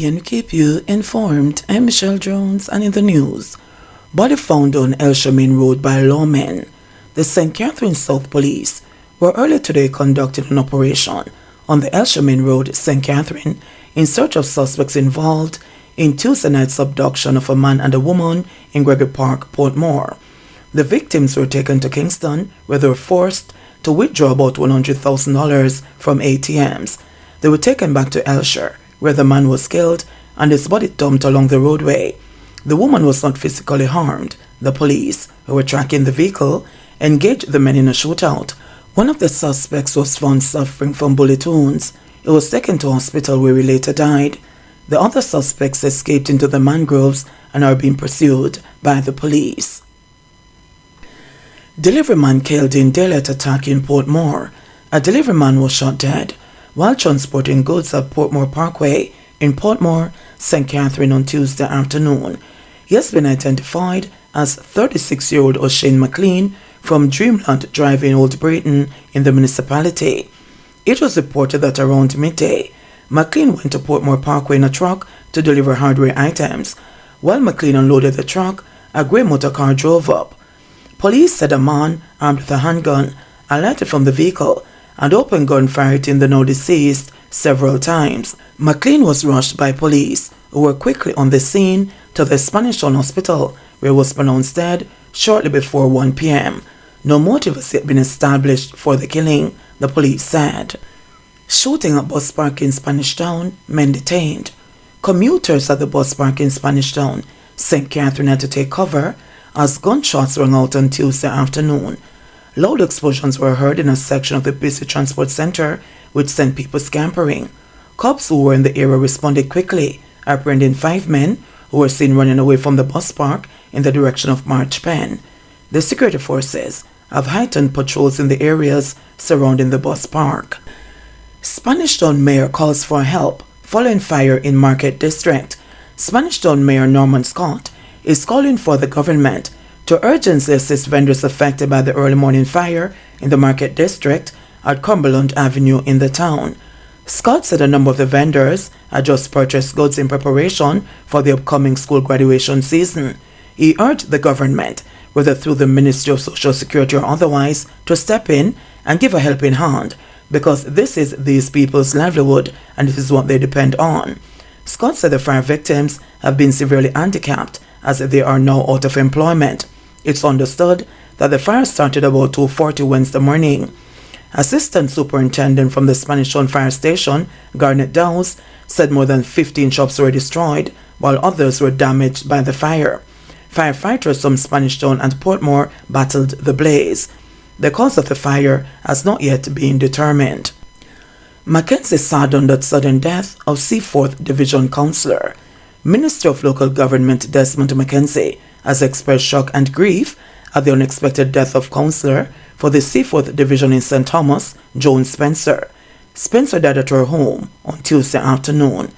JBNN will keep you informed. I'm Michelle Jones, and in the news, body found on Elsha Main Road by lawmen. The St. Catherine South Police were earlier today conducting an operation on the Elsha Main Road, St. Catherine, in search of suspects involved in Tuesday night's abduction of a man and a woman in Gregory Park, Portmore. The victims were taken to Kingston, where they were forced to withdraw about $100,000 from ATMs. They were taken back to Elsha, where the man was killed and his body dumped along the roadway. The woman was not physically harmed. The police, who were tracking the vehicle, engaged the men in a shootout. One of the suspects was found suffering from bullet wounds. He was taken to hospital where he later died. The other suspects escaped into the mangroves and are being pursued by the police. Delivery man killed in daylight attack in Portmore. A delivery man was shot dead while transporting goods at Portmore Parkway in Portmore, St. Catherine on Tuesday afternoon. He has been identified as 36-year-old O'Shane McLean from Dreamland Drive in Old Brighton in the municipality. It was reported that around midday, McLean went to Portmore Parkway in a truck to deliver hardware items. While McLean unloaded the truck, a grey motor car drove up. Police said a man armed with a handgun alighted from the vehicle and opened gunfire hitting the now deceased several times. McLean was rushed by police, who were quickly on the scene, to the Spanish Town Hospital, where he was pronounced dead shortly before 1 p.m. No motive has yet been established for the killing, the police said. Shooting at bus park in Spanish Town, men detained. Commuters at the bus park in Spanish Town, St. Catherine, had to take cover as gunshots rang out on Tuesday afternoon. Loud explosions were heard in a section of the busy transport center, which sent people scampering. Cops who were in the area responded quickly, apprehending 5 men who were seen running away from the bus park in the direction of March Pen. The security forces have heightened patrols in the areas surrounding the bus park. Spanish Town Mayor calls for help following fire in Market District. Spanish Town Mayor Norman Scott is calling for the government to urgently assist vendors affected by the early morning fire in the Market District at Cumberland Avenue in the town. Scott said a number of the vendors had just purchased goods in preparation for the upcoming school graduation season. He urged the government, whether through the Ministry of Social Security or otherwise, to step in and give a helping hand, because this is these people's livelihood and this is what they depend on. Scott said the fire victims have been severely handicapped as they are now out of employment. It's understood that the fire started about 2:40 Wednesday morning. Assistant Superintendent from the Spanish Town Fire Station, Garnet Dowse, said more than 15 shops were destroyed, while others were damaged by the fire. Firefighters from Spanish Town and Portmore battled the blaze. The cause of the fire has not yet been determined. Mackenzie saddened at sudden death of Seaforth Division Councillor. Minister of Local Government Desmond Mackenzie has expressed shock and grief at the unexpected death of Councillor for the Seaforth Division in St. Thomas, Joan Spencer. Spencer died at her home on Tuesday afternoon.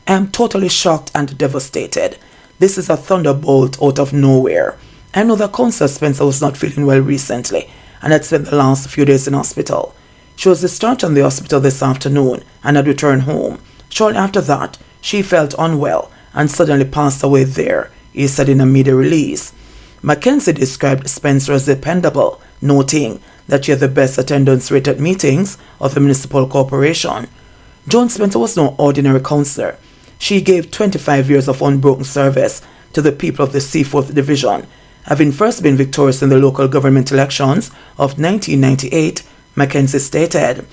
I am totally shocked and devastated. This is a thunderbolt out of nowhere. I know that Councillor Spencer was not feeling well recently and had spent the last few days in hospital. She was discharged from the hospital this afternoon and had returned home. Shortly after that, she felt unwell and suddenly passed away there, he said in a media release. Mackenzie described Spencer as dependable, noting that she had the best attendance rate at meetings of the municipal corporation. Joan Spencer was no ordinary councillor. She gave 25 years of unbroken service to the people of the Seaforth Division, having first been victorious in the local government elections of 1998, Mackenzie stated.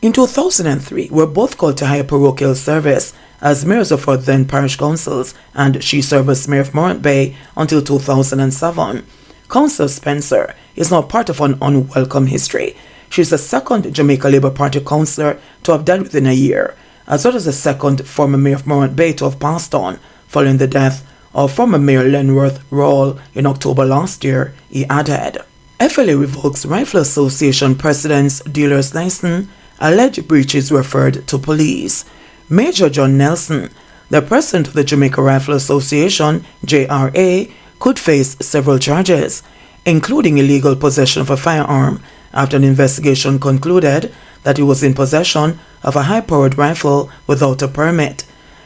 In 2003, we were both called to higher parochial service as mayors of our then parish councils, and she served as mayor of Morant Bay until 2007. Councillor Spencer is now part of an unwelcome history. She is the second Jamaica Labour Party councillor to have died within a year, as well as the second former mayor of Morant Bay to have passed on, following the death of former Mayor Lenworth Rawle in October last year, he added. FLA revokes Rifle Association President's dealer's license, alleged breaches referred to police. Major John Nelson, the president of the Jamaica Rifle Association, JRA, could face several charges, including illegal possession of a firearm, after an investigation concluded that he was in possession of a high-powered rifle without a permit.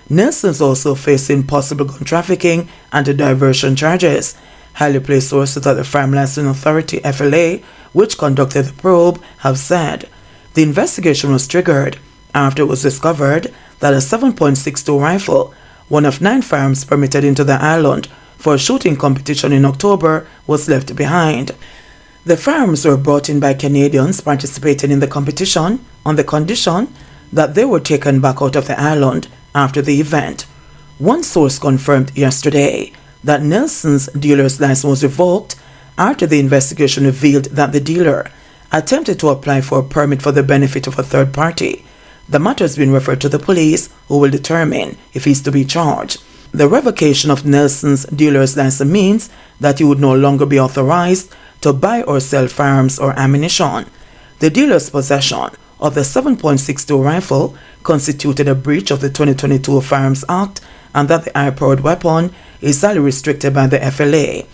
Nelson's also facing possible gun trafficking and diversion charges. Highly placed sources at the Firearm Licensing Authority (FLA), which conducted the probe, have said the investigation was triggered after it was discovered that a 7.62 rifle, one of 9 firearms permitted into the island for a shooting competition in October, was left behind. The firearms were brought in by Canadians participating in the competition on the condition that they were taken back out of the island after the event. One source confirmed yesterday that Nelson's dealer's license was revoked after the investigation revealed that the dealer attempted to apply for a permit for the benefit of a third party. The matter has been referred to the police, who will determine if he is to be charged. The revocation of Nelson's dealer's license means that he would no longer be authorized to buy or sell firearms or ammunition. The dealer's possession of the 7.62 rifle constituted a breach of the 2022 Firearms Act, and that the high-powered weapon is highly restricted by the FLA.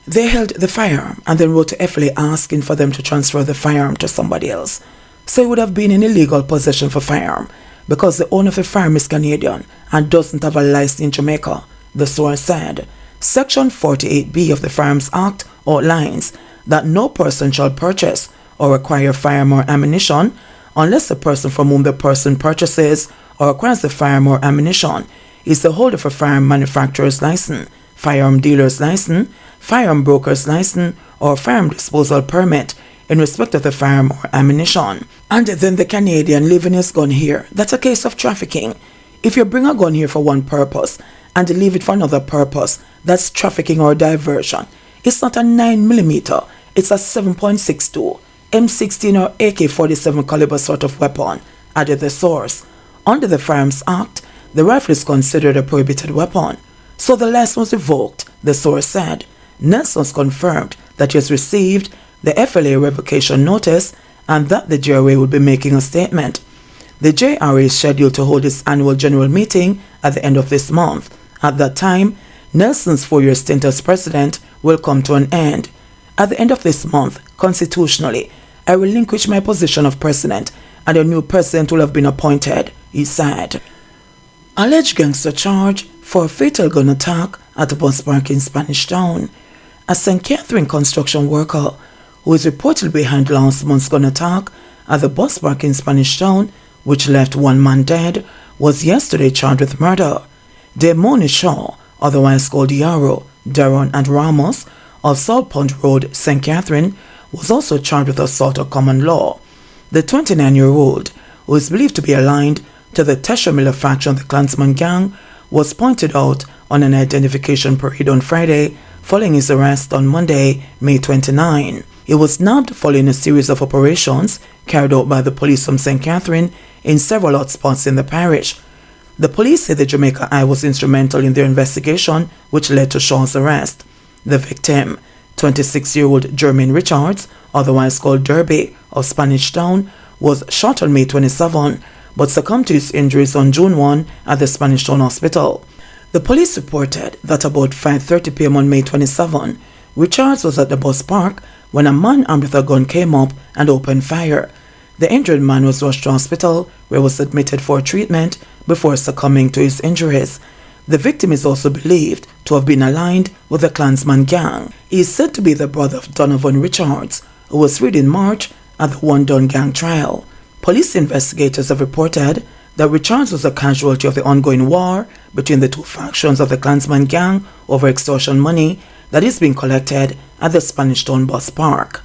They held the firearm and then wrote to FLA asking for them to transfer the firearm to somebody else. So it would have been in illegal possession for firearm because the owner of the firearm is Canadian and doesn't have a license in Jamaica, the source said. Section 48B of the Firearms Act outlines that no person shall purchase or acquire firearm or ammunition unless the person from whom the person purchases or acquires the firearm or ammunition is the holder of a firearm manufacturer's license, firearm dealer's license, firearm broker's license, or firearm disposal permit in respect of the firearm or ammunition. And then the Canadian leaving his gun here. That's a case of trafficking. If you bring a gun here for one purpose and leave it for another purpose, that's trafficking or diversion. It's not a 9mm, it's a 7.62, M16 or AK-47 caliber sort of weapon, added the source. Under the Firearms Act, the rifle is considered a prohibited weapon. So the license was revoked, the source said. Nelson's confirmed that he has received the FLA revocation notice and that the JRA will be making a statement. The JRA is scheduled to hold its annual general meeting at the end of this month. At that time, Nelson's 4-year stint as president will come to an end. At the end of this month, constitutionally, I relinquish my position of president and a new president will have been appointed, he said. Alleged gangster charge for a fatal gun attack at a bus park in Spanish Town. A St. Catherine construction worker who is reportedly behind last month's gun attack at the bus park in Spanish Town, which left one man dead, was yesterday charged with murder. Damoni Shaw, otherwise called Yarrow, Daron and Ramos, of Salt Pond Road, St. Catherine, was also charged with assault of common law. The 29-year-old, who is believed to be aligned to the Tesha Miller faction of the Klansman gang, was pointed out on an identification parade on Friday following his arrest on Monday, May 29. He was nabbed following a series of operations carried out by the police from St. Catherine in several hotspots in the parish. The police say the Jamaica Eye was instrumental in their investigation, which led to Shaw's arrest. The victim, 26-year-old Jermaine Richards, otherwise called Derby, of Spanish Town, was shot on May 27, but succumbed to his injuries on June 1 at the Spanish Town Hospital. The police reported that about 5:30 p.m. on May 27, Richards was at the bus park when a man armed with a gun came up and opened fire. The injured man was rushed to hospital, where he was admitted for treatment before succumbing to his injuries. The victim is also believed to have been aligned with the Klansman gang. He is said to be the brother of Donovan Richards, who was freed in March at the One Don gang trial. Police investigators have reported that Richards was a casualty of the ongoing war between the two factions of the Klansman gang over extortion money that is being collected at the Spanish Town bus park.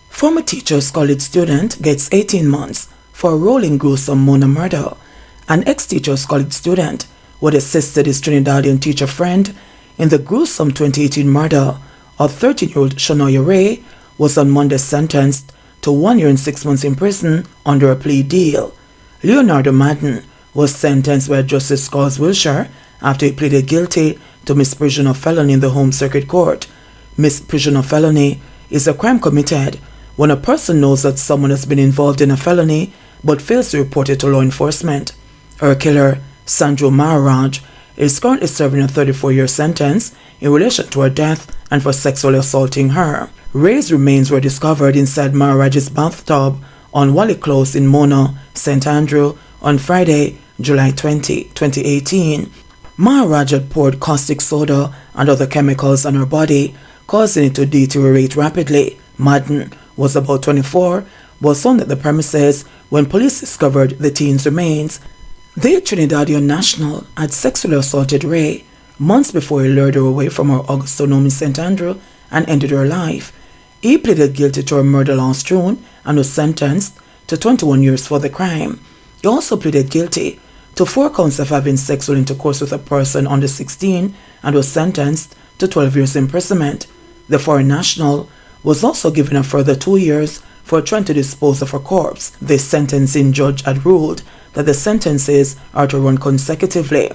Former Teachers College student gets 18 months for a role in gruesome Mona murder. An ex-Teachers College student who had assisted his Trinidadian teacher friend in the gruesome 2018 murder of 13-year-old Shanoya Ray was on Monday sentenced to 1 year and 6 months in prison under a plea deal. Leonardo Madden was sentenced by Justice Scores Wilshire after he pleaded guilty to misprision of felony in the Home Circuit Court. Misprision of felony is a crime committed when a person knows that someone has been involved in a felony but fails to report it to law enforcement. Her killer, Sandro Maharaj, is currently serving a 34-year sentence in relation to her death and for sexually assaulting her. Ray's remains were discovered inside Maharaj's bathtub on Wally Close in Mona, St. Andrew, on Friday July 20, 2018. Maharaj had poured caustic soda and other chemicals on her body, causing it to deteriorate rapidly. Madden was about 24, was found at the premises when police discovered the teen's remains. The Trinidadian national had sexually assaulted Ray months before he lured her away from her Augusta home in St. Andrew and ended her life. He pleaded guilty to her murder last June and was sentenced to 21 years for the crime. He also pleaded guilty to 4 counts of having sexual intercourse with a person under 16 and was sentenced to 12 years imprisonment. The foreign national was also given a further 2 years for trying to dispose of her corpse. The sentencing judge had ruled that the sentences are to run consecutively.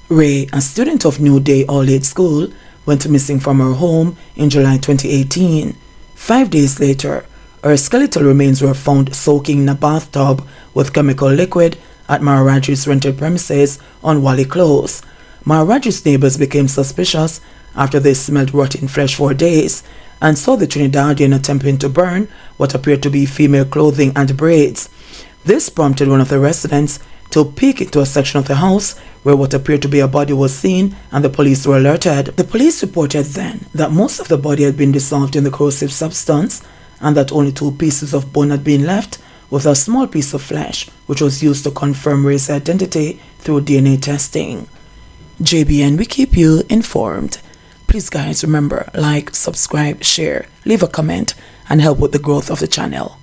Ray, a student of New Day All-Age School, went missing from her home in July 2018. 5 days later, her skeletal remains were found soaking in a bathtub with chemical liquid at Maharaj's rented premises on Wally Close. Maharaj's neighbors became suspicious after they smelled rotting flesh for days and saw the Trinidadian attempting to burn what appeared to be female clothing and braids. This prompted one of the residents to peek into a section of the house where what appeared to be a body was seen, and the police were alerted. The police reported then that most of the body had been dissolved in the corrosive substance and that only 2 pieces of bone had been left, with a small piece of flesh which was used to confirm Ray's identity through DNA testing. JBN, we keep you informed. Please guys, remember, like, subscribe, share, leave a comment and help with the growth of the channel.